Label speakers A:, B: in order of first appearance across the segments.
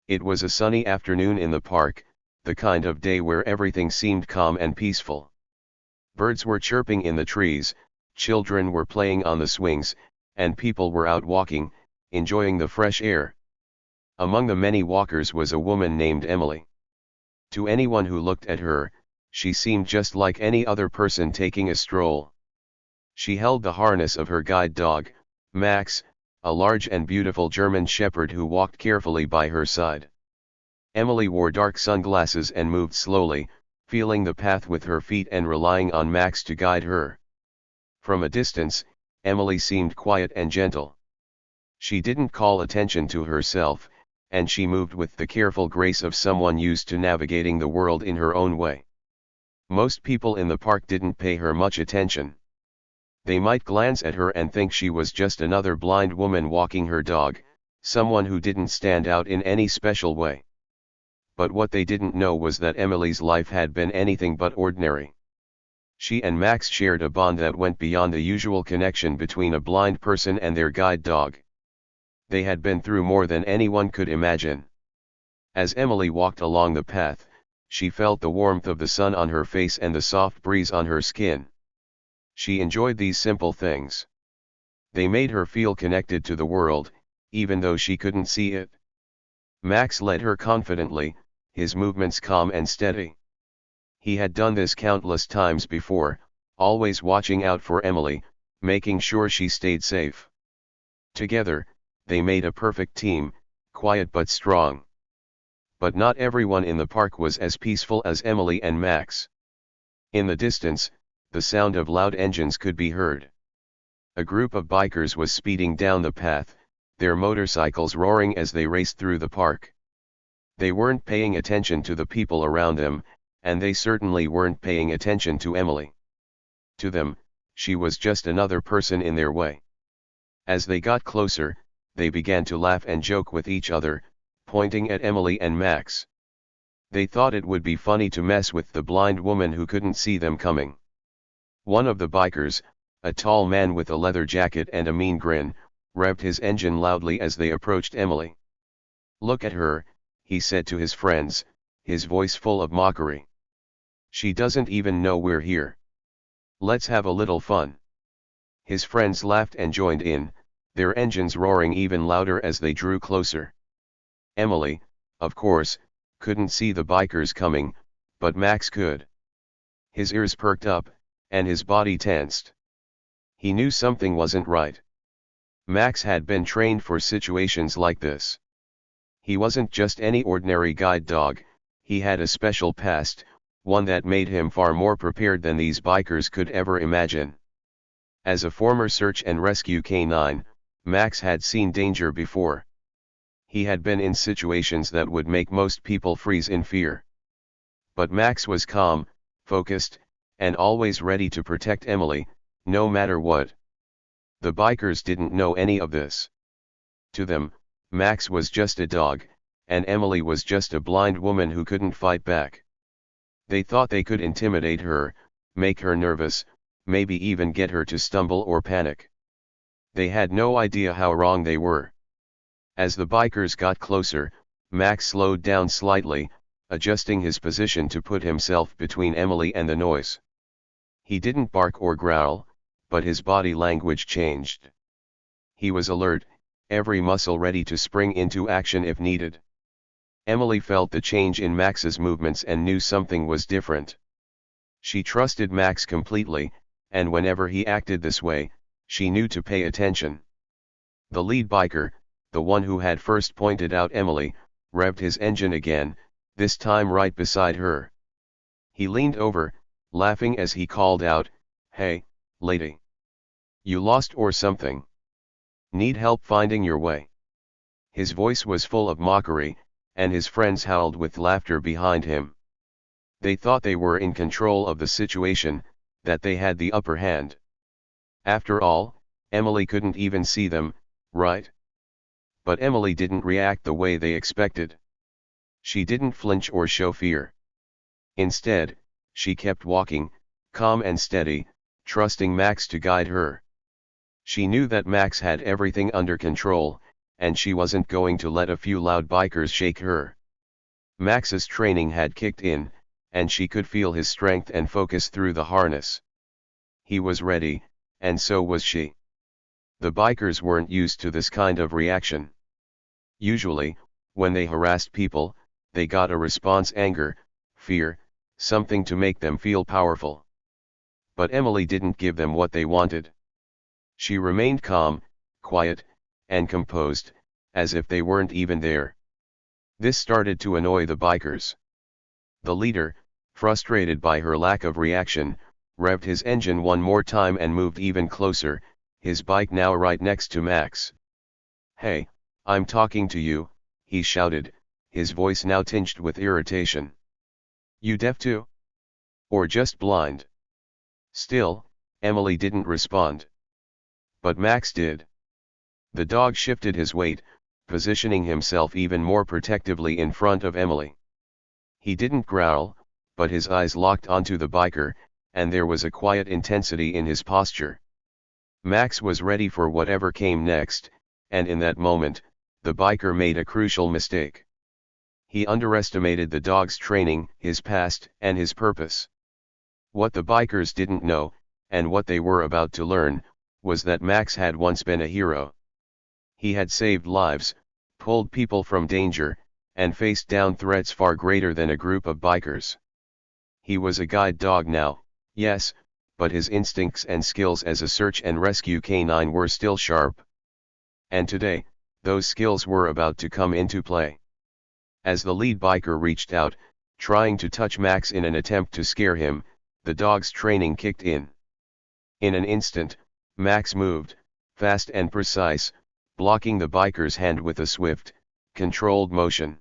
A: It was a sunny afternoon in the park, the kind of day where everything seemed calm and peaceful. Birds were chirping in the trees, children were playing on the swings, and people were out walking, enjoying the fresh air. Among the many walkers was a woman named Emily. To anyone who looked at her, she seemed just like any other person taking a stroll. She held the harness of her guide dog, Max, a large and beautiful German shepherd who walked carefully by her side. Emily wore dark sunglasses and moved slowly, feeling the path with her feet and relying on Max to guide her. From a distance, Emily seemed quiet and gentle. She didn't call attention to herself, and she moved with the careful grace of someone used to navigating the world in her own way. Most people in the park didn't pay her much attention. They might glance at her and think she was just another blind woman walking her dog, someone who didn't stand out in any special way. But what they didn't know was that Emily's life had been anything but ordinary. She and Max shared a bond that went beyond the usual connection between a blind person and their guide dog. They had been through more than anyone could imagine. As Emily walked along the path, she felt the warmth of the sun on her face and the soft breeze on her skin. She enjoyed these simple things. They made her feel connected to the world, even though she couldn't see it. Max led her confidently, his movements calm and steady. He had done this countless times before, always watching out for Emily, making sure she stayed safe. Together, they made a perfect team, quiet but strong. But not everyone in the park was as peaceful as Emily and Max. In the distance, the sound of loud engines could be heard. A group of bikers was speeding down the path, their motorcycles roaring as they raced through the park. They weren't paying attention to the people around them, and they certainly weren't paying attention to Emily. To them, she was just another person in their way. As they got closer, they began to laugh and joke with each other, pointing at Emily and Max. They thought it would be funny to mess with the blind woman who couldn't see them coming. One of the bikers, a tall man with a leather jacket and a mean grin, revved his engine loudly as they approached Emily. "Look at her," he said to his friends, his voice full of mockery. "She doesn't even know we're here. Let's have a little fun." His friends laughed and joined in, their engines roaring even louder as they drew closer. Emily, of course, couldn't see the bikers coming, but Max could. His ears perked up, and his body tensed. He knew something wasn't right. Max had been trained for situations like this. He wasn't just any ordinary guide dog, he had a special past, one that made him far more prepared than these bikers could ever imagine. As a former search and rescue canine, Max had seen danger before. He had been in situations that would make most people freeze in fear. But Max was calm, focused, and always ready to protect Emily, no matter what. The bikers didn't know any of this. To them, Max was just a dog, and Emily was just a blind woman who couldn't fight back. They thought they could intimidate her, make her nervous, maybe even get her to stumble or panic. They had no idea how wrong they were. As the bikers got closer, Max slowed down slightly, adjusting his position to put himself between Emily and the noise. He didn't bark or growl, but his body language changed. He was alert, every muscle ready to spring into action if needed. Emily felt the change in Max's movements and knew something was different. She trusted Max completely, and whenever he acted this way, she knew to pay attention. The lead biker, the one who had first pointed out Emily, revved his engine again, this time right beside her. He leaned over, laughing as he called out, "Hey, lady. You lost or something? Need help finding your way?" His voice was full of mockery, and his friends howled with laughter behind him. They thought they were in control of the situation, that they had the upper hand. After all, Emily couldn't even see them, right? But Emily didn't react the way they expected. She didn't flinch or show fear. Instead, she kept walking, calm and steady, trusting Max to guide her. She knew that Max had everything under control, and she wasn't going to let a few loud bikers shake her. Max's training had kicked in, and she could feel his strength and focus through the harness. He was ready, and so was she. The bikers weren't used to this kind of reaction. Usually, when they harassed people, they got a response: anger, fear, something to make them feel powerful. But Emily didn't give them what they wanted. She remained calm, quiet, and composed, as if they weren't even there. This started to annoy the bikers. The leader, frustrated by her lack of reaction, revved his engine one more time and moved even closer, his bike now right next to Max. "Hey, I'm talking to you," he shouted, his voice now tinged with irritation. "You deaf too? Or just blind?" Still, Emily didn't respond. But Max did. The dog shifted his weight, positioning himself even more protectively in front of Emily. He didn't growl, but his eyes locked onto the biker, and there was a quiet intensity in his posture. Max was ready for whatever came next, and in that moment, the biker made a crucial mistake. He underestimated the dog's training, his past, and his purpose. What the bikers didn't know, and what they were about to learn, was that Max had once been a hero. He had saved lives, pulled people from danger, and faced down threats far greater than a group of bikers. He was a guide dog now, yes, but his instincts and skills as a search and rescue canine were still sharp. And today, those skills were about to come into play. As the lead biker reached out, trying to touch Max in an attempt to scare him, the dog's training kicked in. In an instant, Max moved, fast and precise, blocking the biker's hand with a swift, controlled motion.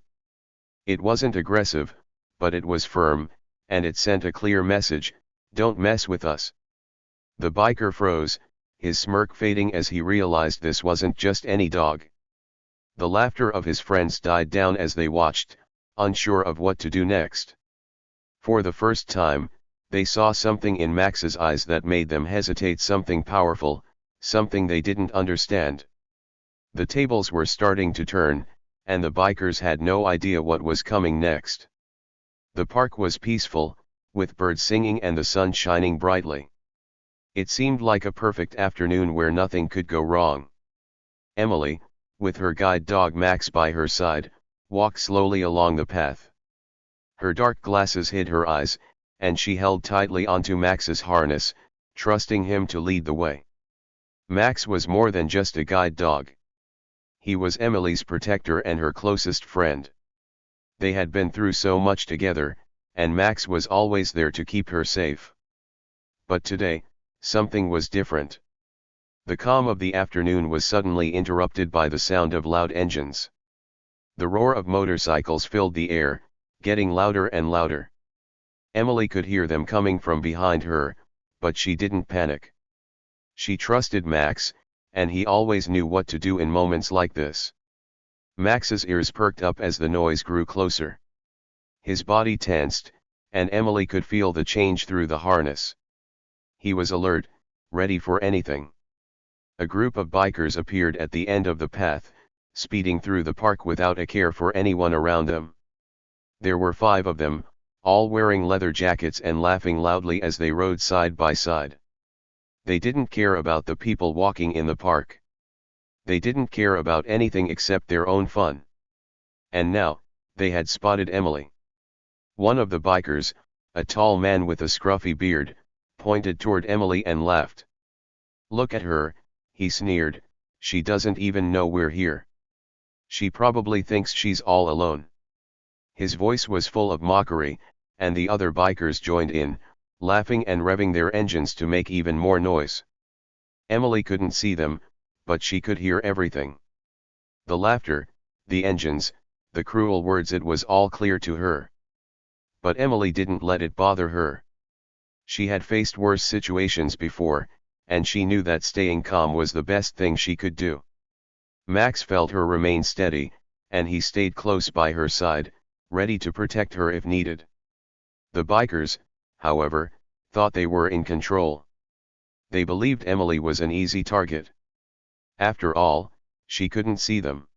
A: It wasn't aggressive, but it was firm, and it sent a clear message: "Don't mess with us." The biker froze, his smirk fading as he realized this wasn't just any dog. The laughter of his friends died down as they watched, unsure of what to do next. For the first time, they saw something in Max's eyes that made them hesitate, something powerful, something they didn't understand. The tables were starting to turn, and the bikers had no idea what was coming next. The park was peaceful, with birds singing and the sun shining brightly. It seemed like a perfect afternoon where nothing could go wrong. Emily, with her guide dog Max by her side, walked slowly along the path. Her dark glasses hid her eyes, and she held tightly onto Max's harness, trusting him to lead the way. Max was more than just a guide dog. He was Emily's protector and her closest friend. They had been through so much together, and Max was always there to keep her safe. But today, something was different. The calm of the afternoon was suddenly interrupted by the sound of loud engines. The roar of motorcycles filled the air, getting louder and louder. Emily could hear them coming from behind her, but she didn't panic. She trusted Max, and he always knew what to do in moments like this. Max's ears perked up as the noise grew closer. His body tensed, and Emily could feel the change through the harness. He was alert, ready for anything. A group of bikers appeared at the end of the path, speeding through the park without a care for anyone around them. There were 5 of them, all wearing leather jackets and laughing loudly as they rode side by side. They didn't care about the people walking in the park. They didn't care about anything except their own fun. And now, they had spotted Emily. One of the bikers, a tall man with a scruffy beard, pointed toward Emily and laughed. "Look at her," he sneered, "she doesn't even know we're here. She probably thinks she's all alone." His voice was full of mockery, and the other bikers joined in, laughing and revving their engines to make even more noise. Emily couldn't see them, but she could hear everything. The laughter, the engines, the cruel words, it was all clear to her. But Emily didn't let it bother her. She had faced worse situations before, and she knew that staying calm was the best thing she could do. Max felt her remain steady, and he stayed close by her side, ready to protect her if needed. The bikers, however, thought they were in control. They believed Emily was an easy target. After all, She couldn't see them.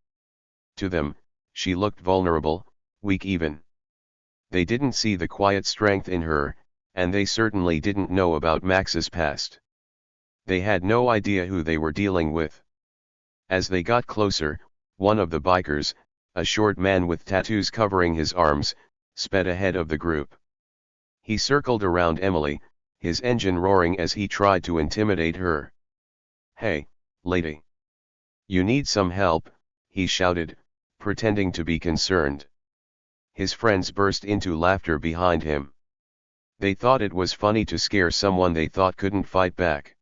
A: To them, she looked vulnerable, weak even. They didn't see the quiet strength in her, and they certainly didn't know about Max's past. They had no idea who they were dealing with. As they got closer, one of the bikers, a short man with tattoos covering his arms, sped ahead of the group. He circled around Emily, his engine roaring as he tried to intimidate her. "Hey, lady. You need some help," he shouted, pretending to be concerned. His friends burst into laughter behind him. They thought it was funny to scare someone they thought couldn't fight back.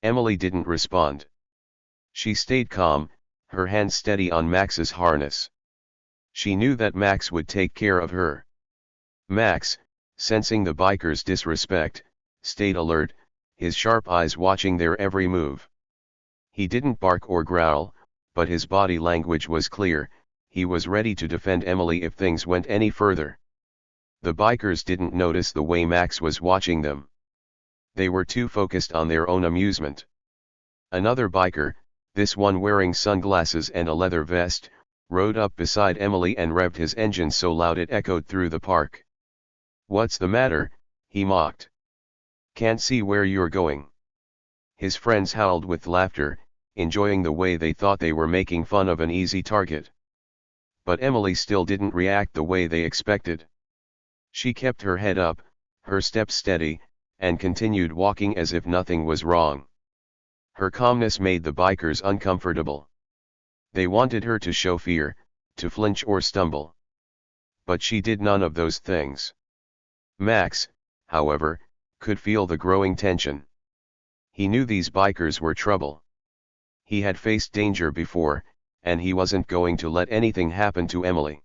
A: Emily didn't respond. She stayed calm, her hand steady on Max's harness. She knew that Max would take care of her. Max, sensing the bikers' disrespect, stayed alert, his sharp eyes watching their every move. He didn't bark or growl, but his body language was clear. He was ready to defend Emily if things went any further. The bikers didn't notice the way Max was watching them. They were too focused on their own amusement. Another biker, this one wearing sunglasses and a leather vest, rode up beside Emily and revved his engine so loud it echoed through the park. "What's the matter?" he mocked. "Can't see where you're going." His friends howled with laughter, enjoying the way they thought they were making fun of an easy target. But Emily still didn't react the way they expected. She kept her head up, her steps steady, and continued walking as if nothing was wrong. Her calmness made the bikers uncomfortable. They wanted her to show fear, to flinch or stumble. But she did none of those things. Max, however, could feel the growing tension. He knew these bikers were trouble. He had faced danger before, and he wasn't going to let anything happen to Emily.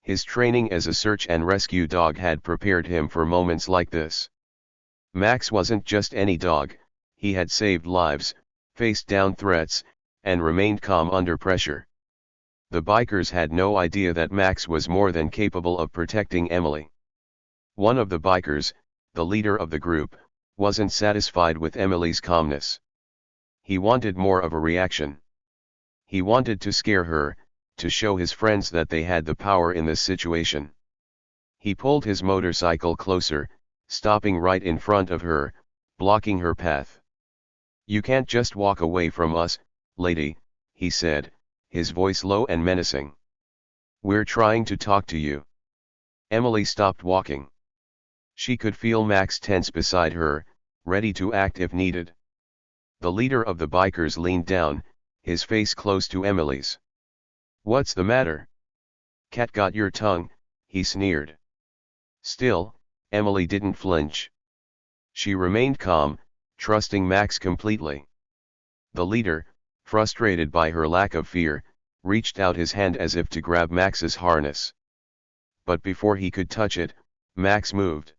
A: His training as a search and rescue dog had prepared him for moments like this. Max wasn't just any dog, he had saved lives, faced down threats, and remained calm under pressure. The bikers had no idea that Max was more than capable of protecting Emily. One of the bikers, the leader of the group, wasn't satisfied with Emily's calmness. He wanted more of a reaction. He wanted to scare her, to show his friends that they had the power in this situation. He pulled his motorcycle closer, stopping right in front of her, blocking her path. "You can't just walk away from us, lady," he said, his voice low and menacing. "We're trying to talk to you." Emily stopped walking. She could feel Max tense beside her, ready to act if needed. The leader of the bikers leaned down, his face close to Emily's. "What's the matter? Cat got your tongue," he sneered. Still, Emily didn't flinch. She remained calm, trusting Max completely. The leader, frustrated by her lack of fear, reached out his hand as if to grab Max's harness. But before he could touch it, Max moved.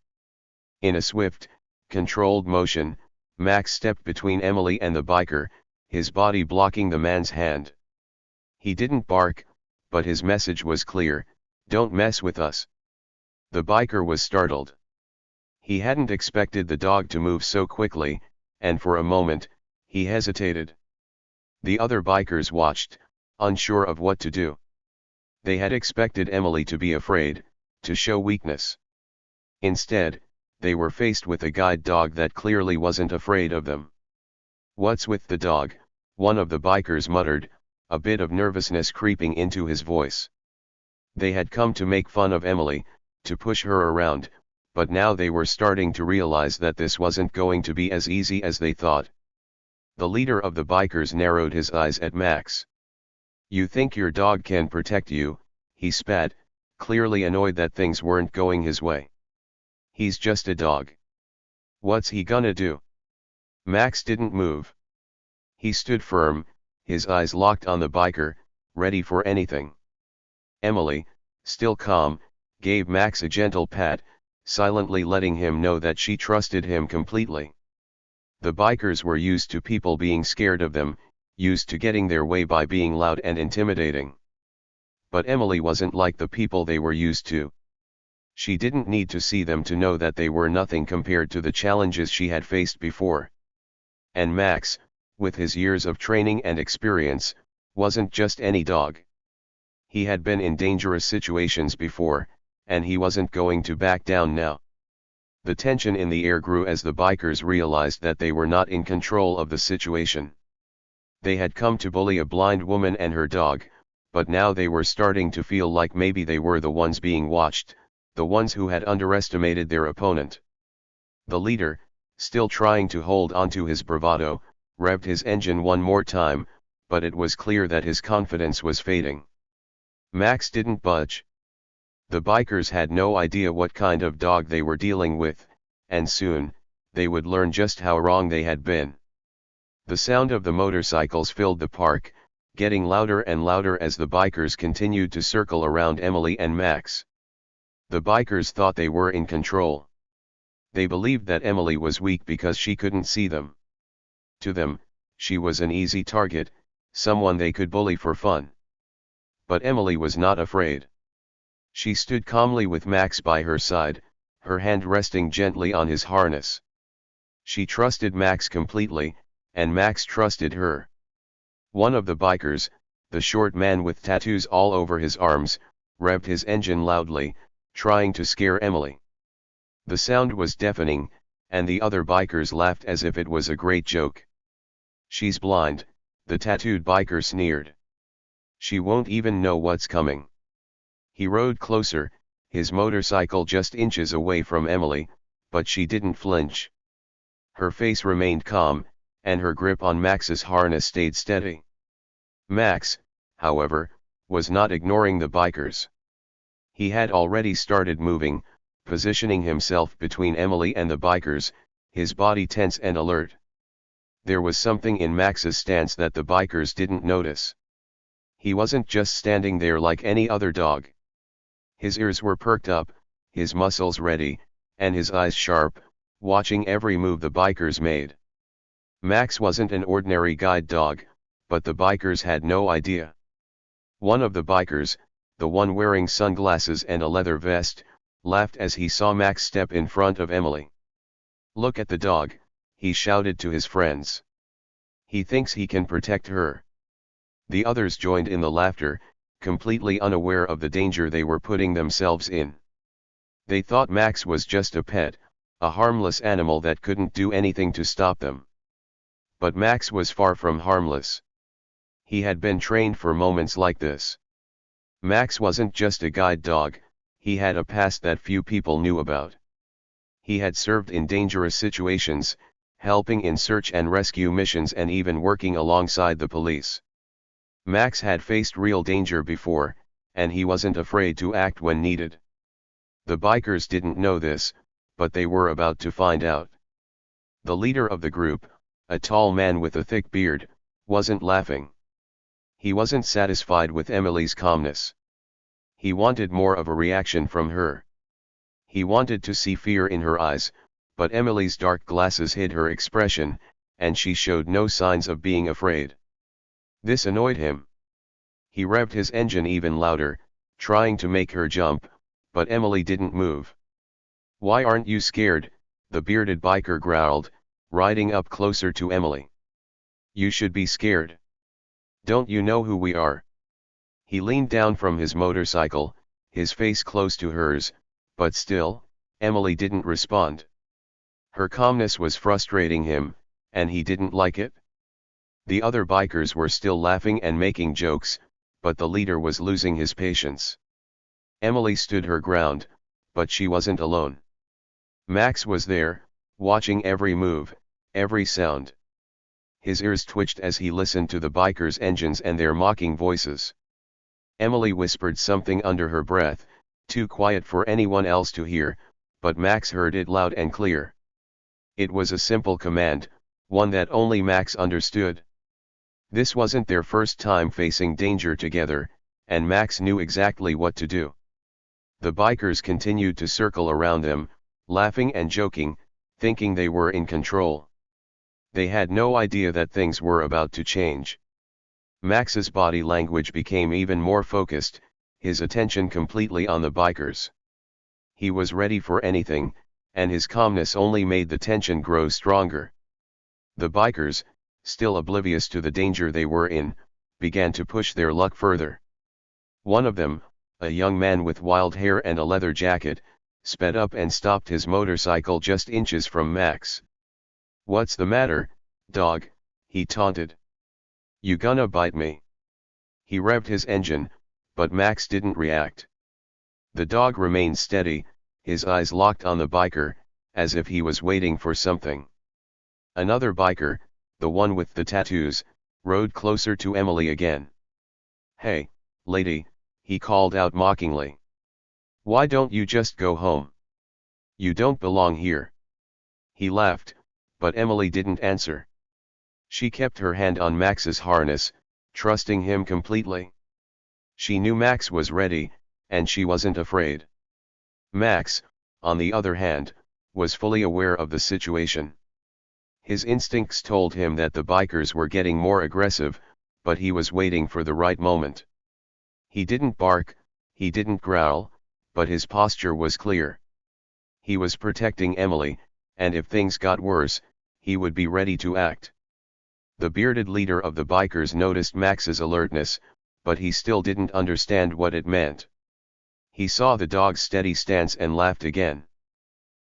A: In a swift, controlled motion, Max stepped between Emily and the biker, his body blocking the man's hand. He didn't bark, but his message was clear: "Don't mess with us." The biker was startled. He hadn't expected the dog to move so quickly, and for a moment, he hesitated. The other bikers watched, unsure of what to do. They had expected Emily to be afraid, to show weakness. Instead, they were faced with a guide dog that clearly wasn't afraid of them. "What's with the dog?" one of the bikers muttered, a bit of nervousness creeping into his voice. They had come to make fun of Emily, to push her around, but now they were starting to realize that this wasn't going to be as easy as they thought. The leader of the bikers narrowed his eyes at Max. "You think your dog can protect you?" he spat, clearly annoyed that things weren't going his way. "He's just a dog. What's he gonna do?" Max didn't move. He stood firm, his eyes locked on the biker, ready for anything. Emily, still calm, gave Max a gentle pat, silently letting him know that she trusted him completely. The bikers were used to people being scared of them, used to getting their way by being loud and intimidating. But Emily wasn't like the people they were used to. She didn't need to see them to know that they were nothing compared to the challenges she had faced before. And Max, with his years of training and experience, Wasn't just any dog. He had been in dangerous situations before, and he wasn't going to back down now. The tension in the air grew as the bikers realized that they were not in control of the situation. They had come to bully a blind woman and her dog, but now they were starting to feel like maybe they were the ones being watched, the ones who had underestimated their opponent. The leader, still trying to hold onto his bravado, revved his engine one more time, but it was clear that his confidence was fading. Max didn't budge. The bikers had no idea what kind of dog they were dealing with, and soon, they would learn just how wrong they had been. The sound of the motorcycles filled the park, getting louder and louder as the bikers continued to circle around Emily and Max. The bikers thought they were in control. They believed that Emily was weak because she couldn't see them. To them, she was an easy target, someone they could bully for fun. But Emily was not afraid. She stood calmly with Max by her side, her hand resting gently on his harness. She trusted Max completely, and Max trusted her. One of the bikers, the short man with tattoos all over his arms, revved his engine loudly, trying to scare Emily. The sound was deafening, and the other bikers laughed as if it was a great joke. "She's blind," the tattooed biker sneered. "She won't even know what's coming." He rode closer, his motorcycle just inches away from Emily, but she didn't flinch. Her face remained calm, and her grip on Max's harness stayed steady. Max, however, was not ignoring the bikers. He had already started moving, positioning himself between Emily and the bikers, his body tense and alert. There was something in Max's stance that the bikers didn't notice. He wasn't just standing there like any other dog. His ears were perked up, his muscles ready, and his eyes sharp, watching every move the bikers made. Max wasn't an ordinary guide dog, but the bikers had no idea. One of the bikers, the one wearing sunglasses and a leather vest, laughed as he saw Max step in front of Emily. "Look at the dog," he shouted to his friends. "He thinks he can protect her." The others joined in the laughter, completely unaware of the danger they were putting themselves in. They thought Max was just a pet, a harmless animal that couldn't do anything to stop them. But Max was far from harmless. He had been trained for moments like this. Max wasn't just a guide dog, he had a past that few people knew about. He had served in dangerous situations, helping in search and rescue missions and even working alongside the police. Max had faced real danger before, and he wasn't afraid to act when needed. The bikers didn't know this, but they were about to find out. The leader of the group, a tall man with a thick beard, wasn't laughing. He wasn't satisfied with Emily's calmness. He wanted more of a reaction from her. He wanted to see fear in her eyes, but Emily's dark glasses hid her expression, and she showed no signs of being afraid. This annoyed him. He revved his engine even louder, trying to make her jump, but Emily didn't move. "Why aren't you scared?" the bearded biker growled, riding up closer to Emily. "You should be scared. Don't you know who we are?" He leaned down from his motorcycle, his face close to hers, but still, Emily didn't respond. Her calmness was frustrating him, and he didn't like it. The other bikers were still laughing and making jokes, but the leader was losing his patience. Emily stood her ground, but she wasn't alone. Max was there, watching every move, every sound. His ears twitched as he listened to the bikers' engines and their mocking voices. Emily whispered something under her breath, too quiet for anyone else to hear, but Max heard it loud and clear. It was a simple command, one that only Max understood. This wasn't their first time facing danger together, and Max knew exactly what to do. The bikers continued to circle around them, laughing and joking, thinking they were in control. They had no idea that things were about to change. Max's body language became even more focused, his attention completely on the bikers. He was ready for anything, and his calmness only made the tension grow stronger. The bikers, still oblivious to the danger they were in, began to push their luck further. One of them, a young man with wild hair and a leather jacket, sped up and stopped his motorcycle just inches from Max. "What's the matter, dog?" he taunted. "You gonna bite me?" He revved his engine, but Max didn't react. The dog remained steady, his eyes locked on the biker, as if he was waiting for something. Another biker, the one with the tattoos, rode closer to Emily again. "Hey, lady," he called out mockingly. "Why don't you just go home? You don't belong here." He laughed, but Emily didn't answer. She kept her hand on Max's harness, trusting him completely. She knew Max was ready, and she wasn't afraid. Max, on the other hand, was fully aware of the situation. His instincts told him that the bikers were getting more aggressive, but he was waiting for the right moment. He didn't bark, he didn't growl, but his posture was clear. He was protecting Emily, and if things got worse, he would be ready to act. The bearded leader of the bikers noticed Max's alertness, but he still didn't understand what it meant. He saw the dog's steady stance and laughed again.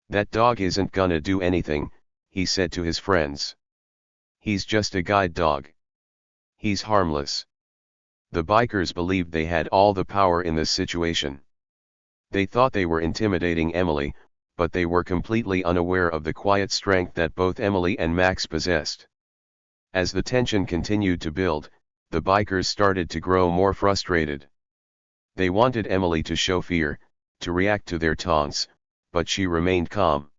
A: "That dog isn't gonna do anything," he said to his friends. "He's just a guide dog. He's harmless." The bikers believed they had all the power in this situation. They thought they were intimidating Emily, but they were completely unaware of the quiet strength that both Emily and Max possessed. As the tension continued to build, the bikers started to grow more frustrated. They wanted Emily to show fear, to react to their taunts, but she remained calm.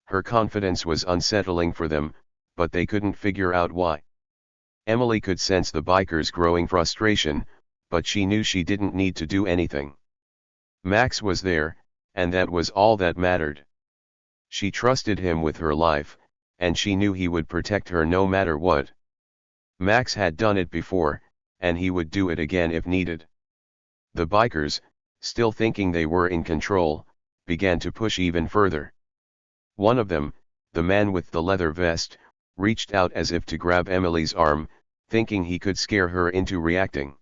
A: Her confidence was unsettling for them, but they couldn't figure out why. Emily could sense the bikers' growing frustration, but she knew she didn't need to do anything. Max was there, and that was all that mattered. She trusted him with her life, and she knew he would protect her no matter what. Max had done it before, and he would do it again if needed. The bikers, still thinking they were in control, began to push even further. One of them, the man with the leather vest, reached out as if to grab Emily's arm, thinking he could scare her into reacting.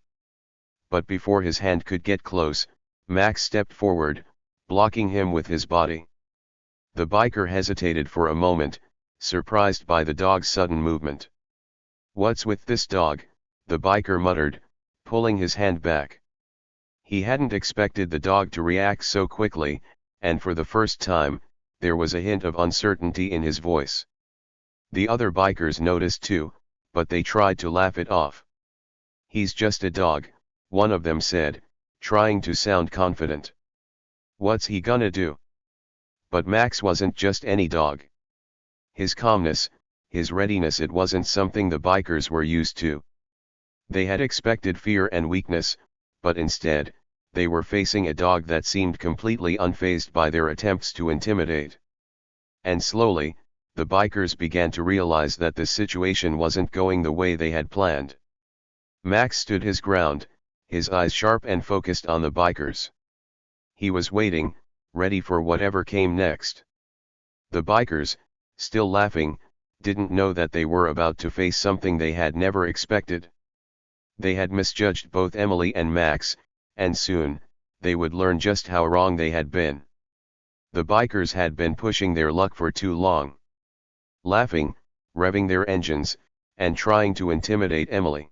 A: But before his hand could get close, Max stepped forward, blocking him with his body. The biker hesitated for a moment, surprised by the dog's sudden movement. "What's with this dog?" the biker muttered, pulling his hand back. He hadn't expected the dog to react so quickly, and for the first time, there was a hint of uncertainty in his voice. The other bikers noticed too, but they tried to laugh it off. "He's just a dog," one of them said, trying to sound confident. "What's he gonna do?" But Max wasn't just any dog. His calmness, his readiness, it wasn't something the bikers were used to. They had expected fear and weakness, but instead, they were facing a dog that seemed completely unfazed by their attempts to intimidate. And slowly, the bikers began to realize that this situation wasn't going the way they had planned. Max stood his ground, his eyes sharp and focused on the bikers. He was waiting, ready for whatever came next. The bikers, still laughing, didn't know that they were about to face something they had never expected. They had misjudged both Emily and Max, and soon, they would learn just how wrong they had been. The bikers had been pushing their luck for too long. Laughing, revving their engines, and trying to intimidate Emily.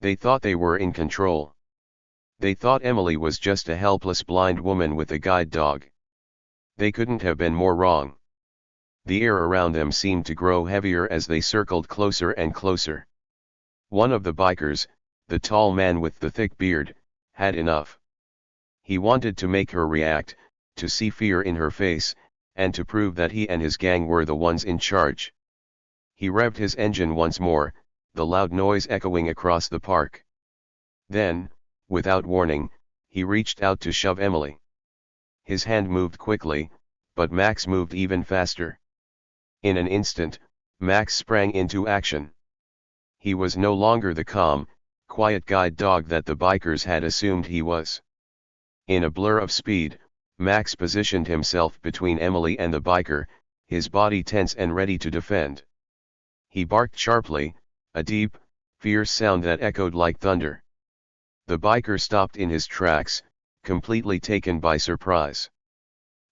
A: They thought they were in control. They thought Emily was just a helpless blind woman with a guide dog. They couldn't have been more wrong. The air around them seemed to grow heavier as they circled closer and closer. One of the bikers, the tall man with the thick beard, had enough. He wanted to make her react, to see fear in her face, and to prove that he and his gang were the ones in charge. He revved his engine once more, the loud noise echoing across the park. Then, without warning, he reached out to shove Emily. His hand moved quickly, but Max moved even faster. In an instant, Max sprang into action. He was no longer the calm, quiet guide dog that the bikers had assumed he was. In a blur of speed, Max positioned himself between Emily and the biker, his body tense and ready to defend. He barked sharply, a deep, fierce sound that echoed like thunder. The biker stopped in his tracks, completely taken by surprise.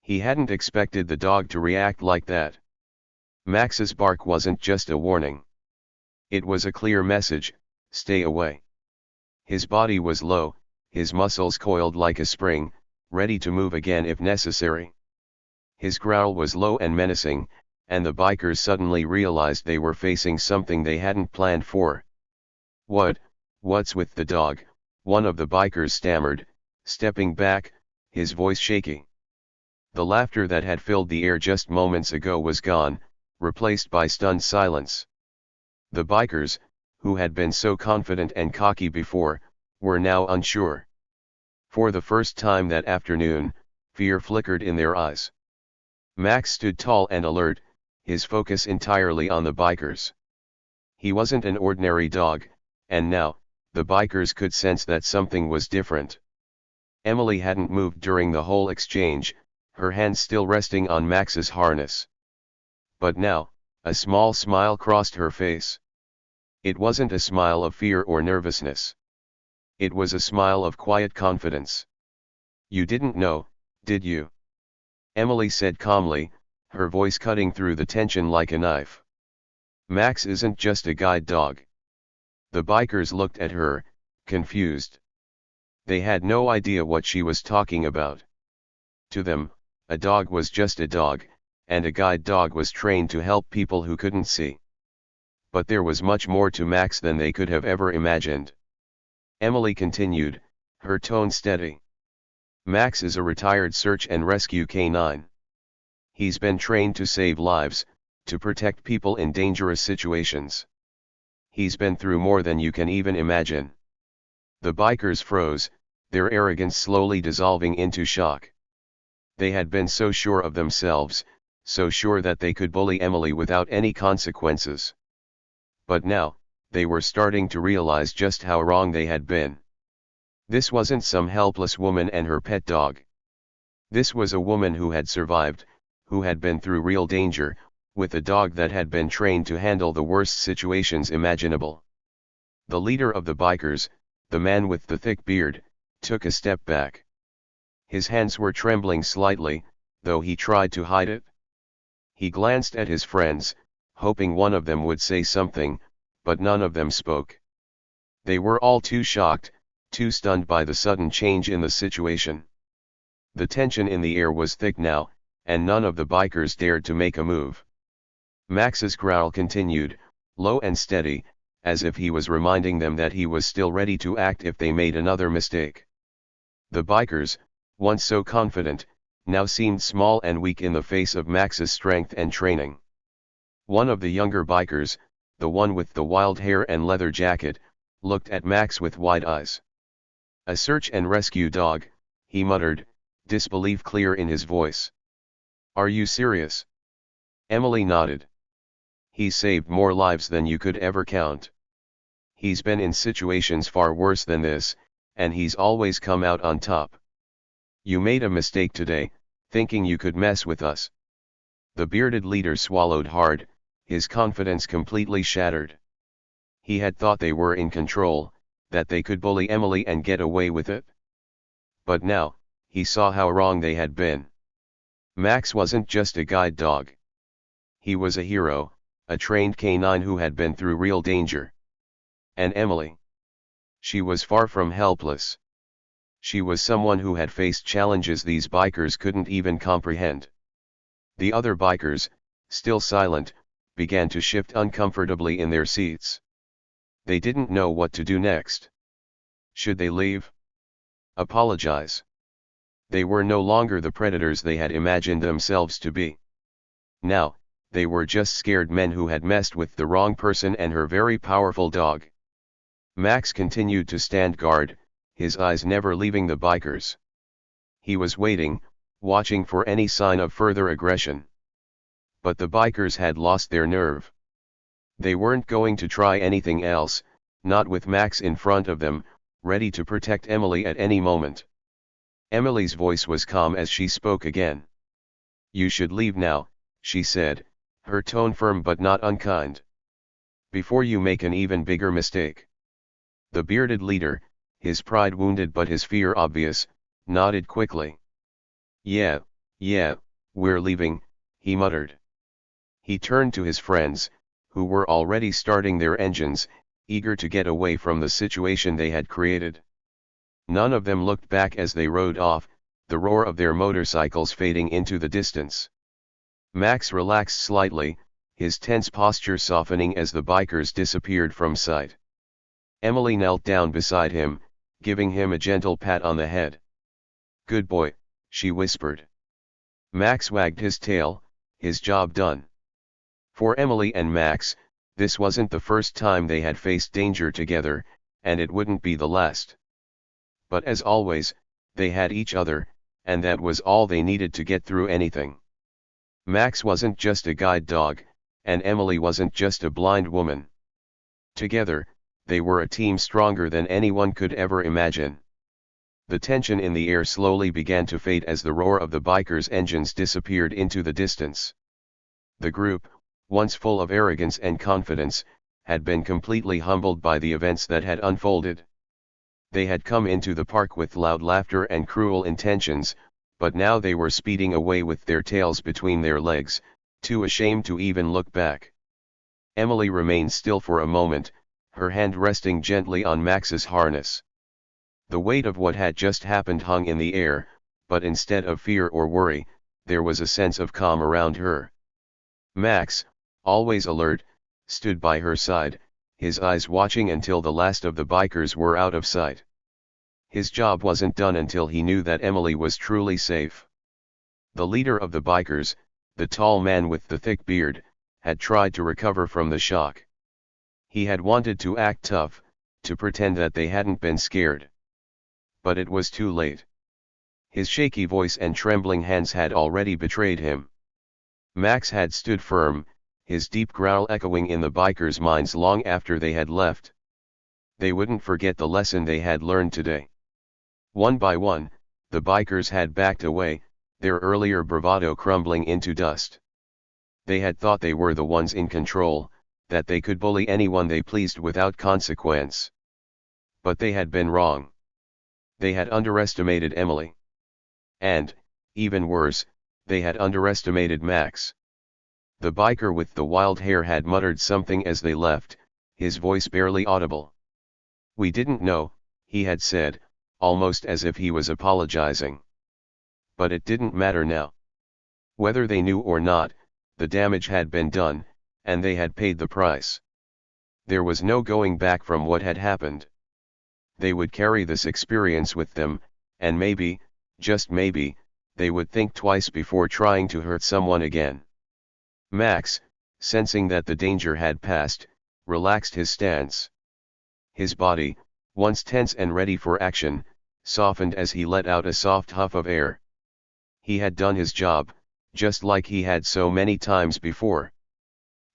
A: He hadn't expected the dog to react like that. Max's bark wasn't just a warning. It was a clear message: stay away. His body was low, his muscles coiled like a spring, ready to move again if necessary. His growl was low and menacing, and the bikers suddenly realized they were facing something they hadn't planned for. What's with the dog?" one of the bikers stammered, stepping back, his voice shaky. The laughter that had filled the air just moments ago was gone, replaced by stunned silence. The bikers, who had been so confident and cocky before, were now unsure. For the first time that afternoon, fear flickered in their eyes. Max stood tall and alert, his focus entirely on the bikers. He wasn't an ordinary dog, and now, the bikers could sense that something was different. Emily hadn't moved during the whole exchange, her hands still resting on Max's harness. But now, a small smile crossed her face. It wasn't a smile of fear or nervousness. It was a smile of quiet confidence. "You didn't know, did you?" Emily said calmly, her voice cutting through the tension like a knife. "Max isn't just a guide dog." The bikers looked at her, confused. They had no idea what she was talking about. To them, a dog was just a dog, and a guide dog was trained to help people who couldn't see. But there was much more to Max than they could have ever imagined. Emily continued, her tone steady. "Max is a retired search and rescue canine. He's been trained to save lives, to protect people in dangerous situations. He's been through more than you can even imagine." The bikers froze, their arrogance slowly dissolving into shock. They had been so sure of themselves, so sure that they could bully Emily without any consequences. But now, they were starting to realize just how wrong they had been. This wasn't some helpless woman and her pet dog. This was a woman who had survived, who had been through real danger, with a dog that had been trained to handle the worst situations imaginable. The leader of the bikers, the man with the thick beard, took a step back. His hands were trembling slightly, though he tried to hide it. He glanced at his friends, hoping one of them would say something, but none of them spoke. They were all too shocked, too stunned by the sudden change in the situation. The tension in the air was thick now, and none of the bikers dared to make a move. Max's growl continued, low and steady, as if he was reminding them that he was still ready to act if they made another mistake. The bikers, once so confident, now seemed small and weak in the face of Max's strength and training. One of the younger bikers, the one with the wild hair and leather jacket, looked at Max with wide eyes. "A search and rescue dog," he muttered, disbelief clear in his voice. "Are you serious?" Emily nodded. "He's saved more lives than you could ever count. He's been in situations far worse than this, and he's always come out on top. You made a mistake today, thinking you could mess with us." The bearded leader swallowed hard, his confidence completely shattered. He had thought they were in control, that they could bully Emily and get away with it. But now, he saw how wrong they had been. Max wasn't just a guide dog. He was a hero, a trained canine who had been through real danger. And Emily? She was far from helpless. She was someone who had faced challenges these bikers couldn't even comprehend. The other bikers, still silent, began to shift uncomfortably in their seats. They didn't know what to do next. Should they leave? Apologize? They were no longer the predators they had imagined themselves to be. Now, they were just scared men who had messed with the wrong person and her very powerful dog. Max continued to stand guard, his eyes never leaving the bikers. He was waiting, watching for any sign of further aggression. But the bikers had lost their nerve. They weren't going to try anything else, not with Max in front of them, ready to protect Emily at any moment. Emily's voice was calm as she spoke again. "You should leave now," she said, her tone firm but not unkind. before you make an even bigger mistake. The bearded leader, his pride wounded but his fear obvious, nodded quickly. Yeah, we're leaving, he muttered. He turned to his friends, who were already starting their engines, eager to get away from the situation they had created. None of them looked back as they rode off, the roar of their motorcycles fading into the distance. Max relaxed slightly, his tense posture softening as the bikers disappeared from sight. Emily knelt down beside him, giving him a gentle pat on the head. "Good boy," she whispered. Max wagged his tail, his job done. For Emily and Max, this wasn't the first time they had faced danger together, and it wouldn't be the last. But as always, they had each other, and that was all they needed to get through anything. Max wasn't just a guide dog, and Emily wasn't just a blind woman. Together, they were a team stronger than anyone could ever imagine. The tension in the air slowly began to fade as the roar of the bikers' engines disappeared into the distance. The group, once full of arrogance and confidence, had been completely humbled by the events that had unfolded. They had come into the park with loud laughter and cruel intentions, but now they were speeding away with their tails between their legs, too ashamed to even look back. Emily remained still for a moment, her hand resting gently on Max's harness. The weight of what had just happened hung in the air, but instead of fear or worry, there was a sense of calm around her. Max, always alert, stood by her side, his eyes watching until the last of the bikers were out of sight. His job wasn't done until he knew that Emily was truly safe. The leader of the bikers, the tall man with the thick beard, had tried to recover from the shock. He had wanted to act tough, to pretend that they hadn't been scared. But it was too late. His shaky voice and trembling hands had already betrayed him. Max had stood firm, his deep growl echoing in the bikers' minds long after they had left. They wouldn't forget the lesson they had learned today. One by one, the bikers had backed away, their earlier bravado crumbling into dust. They had thought they were the ones in control, that they could bully anyone they pleased without consequence. But they had been wrong. They had underestimated Emily. And, even worse, they had underestimated Max. The biker with the wild hair had muttered something as they left, his voice barely audible. "We didn't know," he had said, almost as if he was apologizing. But it didn't matter now. Whether they knew or not, the damage had been done, and they had paid the price. There was no going back from what had happened. They would carry this experience with them, and maybe, just maybe, they would think twice before trying to hurt someone again. Max, sensing that the danger had passed, relaxed his stance. His body, once tense and ready for action, softened as he let out a soft huff of air. He had done his job, just like he had so many times before.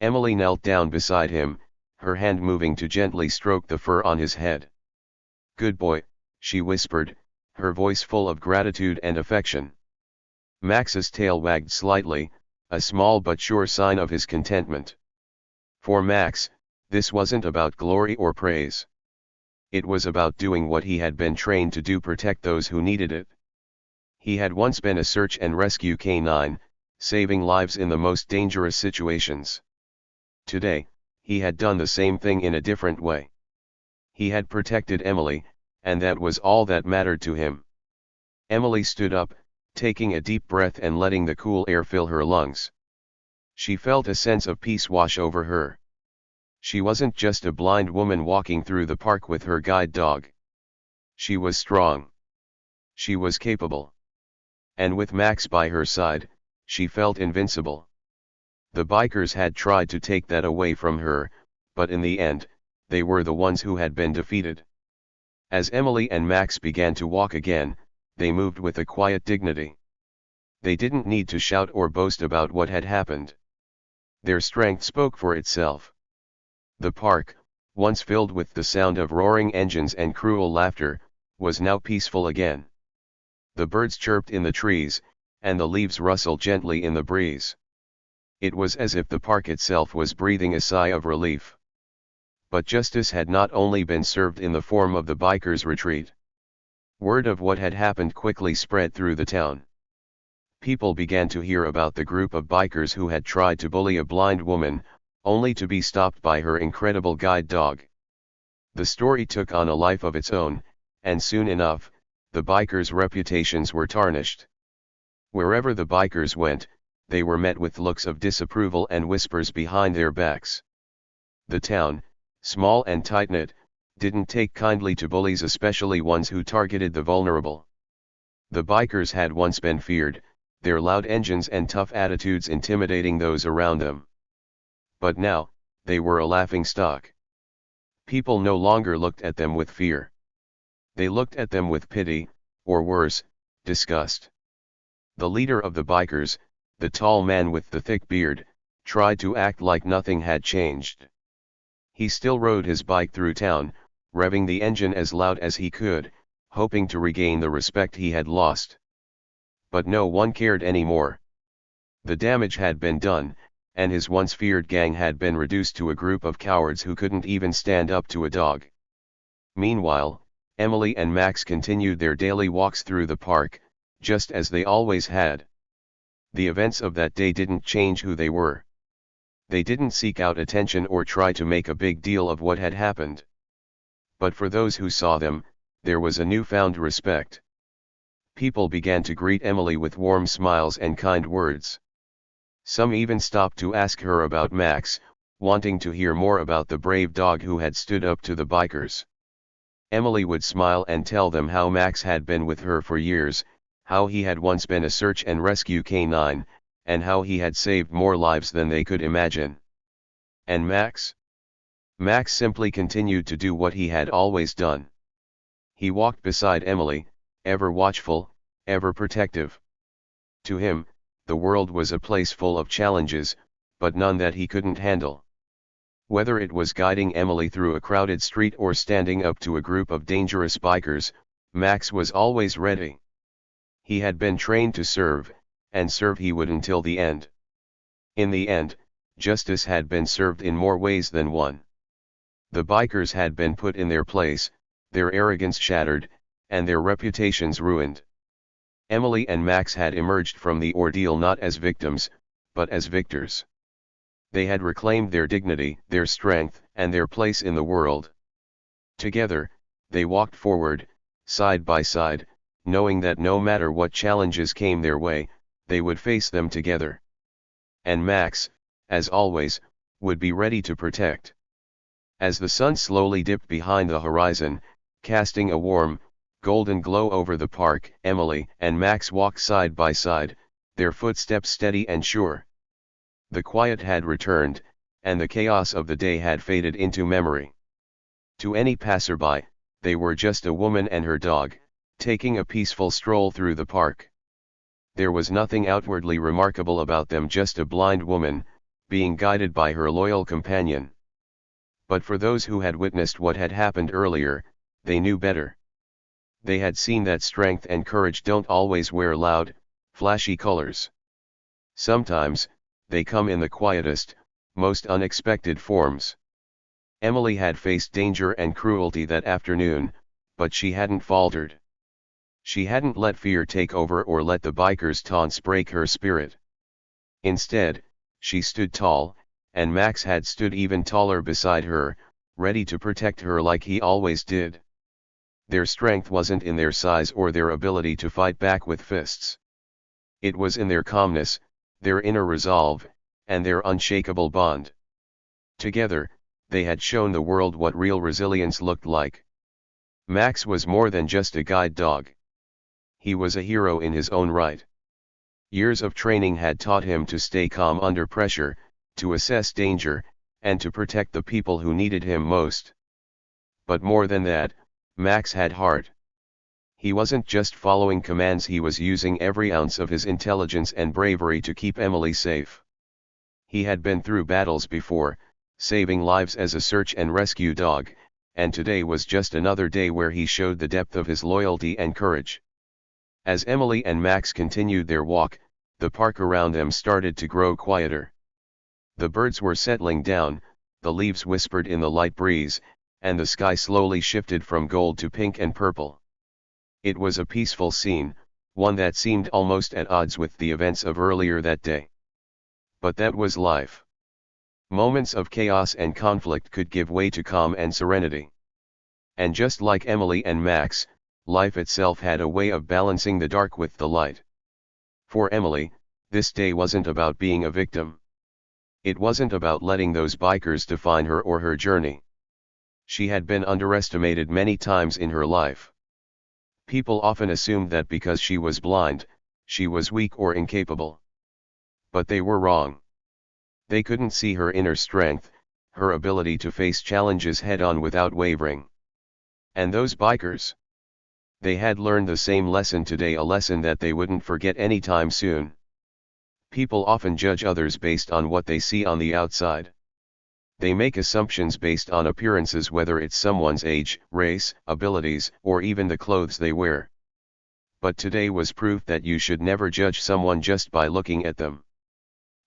A: Emily knelt down beside him, her hand moving to gently stroke the fur on his head. "Good boy," she whispered, her voice full of gratitude and affection. Max's tail wagged slightly, a small but sure sign of his contentment. For Max, this wasn't about glory or praise. It was about doing what he had been trained to do: protect those who needed it. He had once been a search and rescue canine, saving lives in the most dangerous situations. Today, he had done the same thing in a different way. He had protected Emily, and that was all that mattered to him. Emily stood up, taking a deep breath and letting the cool air fill her lungs. She felt a sense of peace wash over her. She wasn't just a blind woman walking through the park with her guide dog. She was strong. She was capable. And with Max by her side, she felt invincible. The bikers had tried to take that away from her, but in the end, they were the ones who had been defeated. As Emily and Max began to walk again, they moved with a quiet dignity. They didn't need to shout or boast about what had happened. Their strength spoke for itself. The park, once filled with the sound of roaring engines and cruel laughter, was now peaceful again. The birds chirped in the trees, and the leaves rustled gently in the breeze. It was as if the park itself was breathing a sigh of relief. But justice had not only been served in the form of the bikers' retreat. Word of what had happened quickly spread through the town. People began to hear about the group of bikers who had tried to bully a blind woman, only to be stopped by her incredible guide dog. The story took on a life of its own, and soon enough, the bikers' reputations were tarnished. Wherever the bikers went, they were met with looks of disapproval and whispers behind their backs. The town, small and tight-knit, didn't take kindly to bullies, especially ones who targeted the vulnerable. The bikers had once been feared, their loud engines and tough attitudes intimidating those around them. But now, they were a laughingstock. People no longer looked at them with fear. They looked at them with pity, or worse, disgust. The leader of the bikers, the tall man with the thick beard, tried to act like nothing had changed. He still rode his bike through town, revving the engine as loud as he could, hoping to regain the respect he had lost. But no one cared anymore. The damage had been done, and his once feared gang had been reduced to a group of cowards who couldn't even stand up to a dog. Meanwhile, Emily and Max continued their daily walks through the park, just as they always had. The events of that day didn't change who they were. They didn't seek out attention or try to make a big deal of what had happened. But for those who saw them, there was a newfound respect. People began to greet Emily with warm smiles and kind words. Some even stopped to ask her about Max, wanting to hear more about the brave dog who had stood up to the bikers. Emily would smile and tell them how Max had been with her for years, how he had once been a search and rescue canine, and how he had saved more lives than they could imagine. And Max? Max simply continued to do what he had always done. He walked beside Emily, ever watchful, ever protective. To him, the world was a place full of challenges, but none that he couldn't handle. Whether it was guiding Emily through a crowded street or standing up to a group of dangerous bikers, Max was always ready. He had been trained to serve, and serve he would until the end. In the end, justice had been served in more ways than one. The bikers had been put in their place, their arrogance shattered, and their reputations ruined. Emily and Max had emerged from the ordeal not as victims, but as victors. They had reclaimed their dignity, their strength, and their place in the world. Together, they walked forward, side by side, knowing that no matter what challenges came their way, they would face them together. And Max, as always, would be ready to protect. As the sun slowly dipped behind the horizon, casting a warm, golden glow over the park, Emily and Max walked side by side, their footsteps steady and sure. The quiet had returned, and the chaos of the day had faded into memory. To any passerby, they were just a woman and her dog, taking a peaceful stroll through the park. There was nothing outwardly remarkable about them, just a blind woman, being guided by her loyal companion. But for those who had witnessed what had happened earlier, they knew better. They had seen that strength and courage don't always wear loud, flashy colors. Sometimes, they come in the quietest, most unexpected forms. Emily had faced danger and cruelty that afternoon, but she hadn't faltered. She hadn't let fear take over or let the bikers' taunts break her spirit. Instead, she stood tall, and Max had stood even taller beside her, ready to protect her like he always did. Their strength wasn't in their size or their ability to fight back with fists. It was in their calmness, their inner resolve, and their unshakable bond. Together, they had shown the world what real resilience looked like. Max was more than just a guide dog. He was a hero in his own right. Years of training had taught him to stay calm under pressure, to assess danger, and to protect the people who needed him most. But more than that, Max had heart. He wasn't just following commands, he was using every ounce of his intelligence and bravery to keep Emily safe. He had been through battles before, saving lives as a search and rescue dog, and today was just another day where he showed the depth of his loyalty and courage. As Emily and Max continued their walk, the park around them started to grow quieter. The birds were settling down, the leaves whispered in the light breeze, and the sky slowly shifted from gold to pink and purple. It was a peaceful scene, one that seemed almost at odds with the events of earlier that day. But that was life. Moments of chaos and conflict could give way to calm and serenity. And just like Emily and Max, life itself had a way of balancing the dark with the light. For Emily, this day wasn't about being a victim. It wasn't about letting those bikers define her or her journey. She had been underestimated many times in her life. People often assumed that because she was blind, she was weak or incapable. But they were wrong. They couldn't see her inner strength, her ability to face challenges head-on without wavering. And those bikers? They had learned the same lesson today, a lesson that they wouldn't forget anytime soon. People often judge others based on what they see on the outside. They make assumptions based on appearances, whether it's someone's age, race, abilities, or even the clothes they wear. But today was proof that you should never judge someone just by looking at them.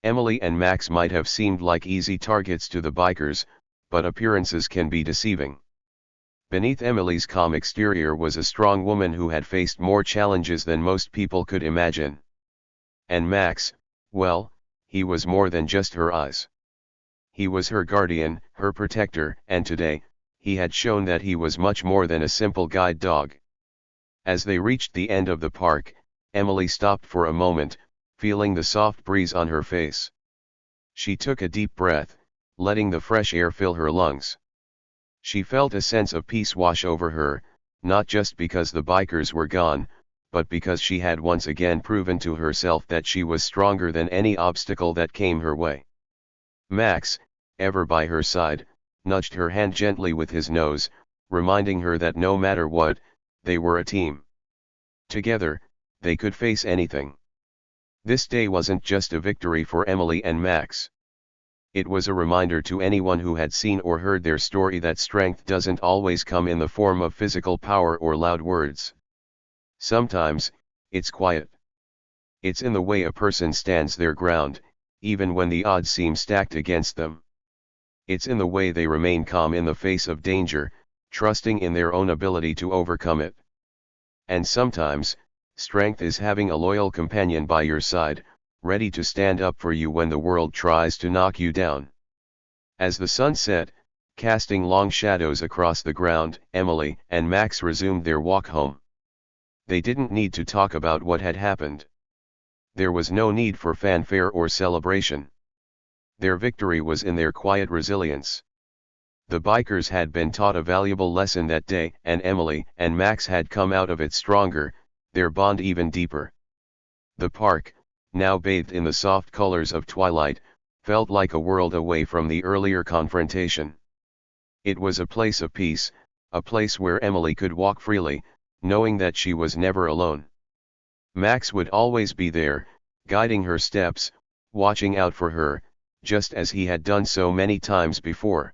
A: Emily and Max might have seemed like easy targets to the bikers, but appearances can be deceiving. Beneath Emily's calm exterior was a strong woman who had faced more challenges than most people could imagine. And Max, well, he was more than just her eyes. He was her guardian, her protector, and today, he had shown that he was much more than a simple guide dog. As they reached the end of the park, Emily stopped for a moment, feeling the soft breeze on her face. She took a deep breath, letting the fresh air fill her lungs. She felt a sense of peace wash over her, not just because the bikers were gone, but because she had once again proven to herself that she was stronger than any obstacle that came her way. Max, ever by her side, nudged her hand gently with his nose, reminding her that no matter what, they were a team. Together, they could face anything. This day wasn't just a victory for Emily and Max. It was a reminder to anyone who had seen or heard their story that strength doesn't always come in the form of physical power or loud words. Sometimes, it's quiet. It's in the way a person stands their ground, even when the odds seem stacked against them. It's in the way they remain calm in the face of danger, trusting in their own ability to overcome it. And sometimes, strength is having a loyal companion by your side, ready to stand up for you when the world tries to knock you down. As the sun set, casting long shadows across the ground, Emily and Max resumed their walk home. They didn't need to talk about what had happened. There was no need for fanfare or celebration. Their victory was in their quiet resilience. The bikers had been taught a valuable lesson that day, and Emily and Max had come out of it stronger, their bond even deeper. The park, now bathed in the soft colors of twilight, felt like a world away from the earlier confrontation. It was a place of peace, a place where Emily could walk freely, knowing that she was never alone. Max would always be there, guiding her steps, watching out for her, just as he had done so many times before.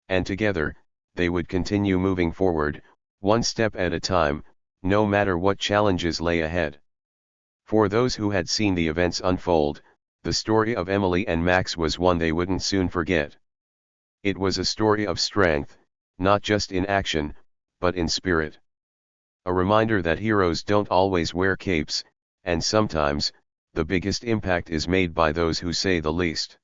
A: And together, they would continue moving forward, one step at a time, no matter what challenges lay ahead. For those who had seen the events unfold, the story of Emily and Max was one they wouldn't soon forget. It was a story of strength, not just in action, but in spirit. A reminder that heroes don't always wear capes, and sometimes, the biggest impact is made by those who say the least.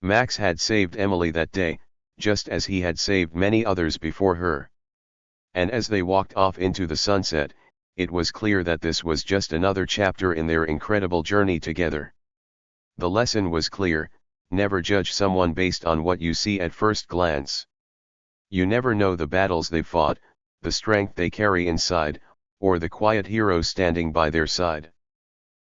A: Max had saved Emily that day, just as he had saved many others before her. And as they walked off into the sunset, it was clear that this was just another chapter in their incredible journey together. The lesson was clear: never judge someone based on what you see at first glance. You never know the battles they fought, the strength they carry inside, or the quiet hero standing by their side.